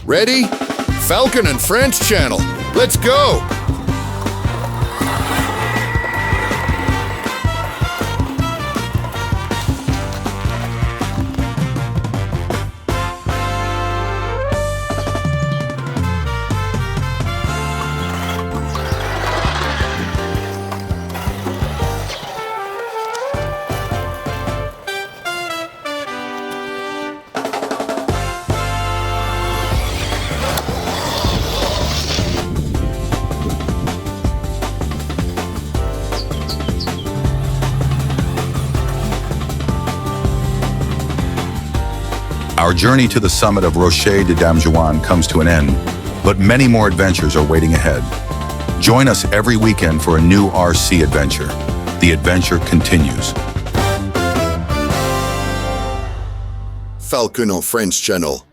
Ready? Falcon and French channel. Let's go! Our journey to the summit of Rocher de Dame Jouanne comes to an end, but many more adventures are waiting ahead. Join us every weekend for a new RC adventure. The adventure continues. Falcon en French channel.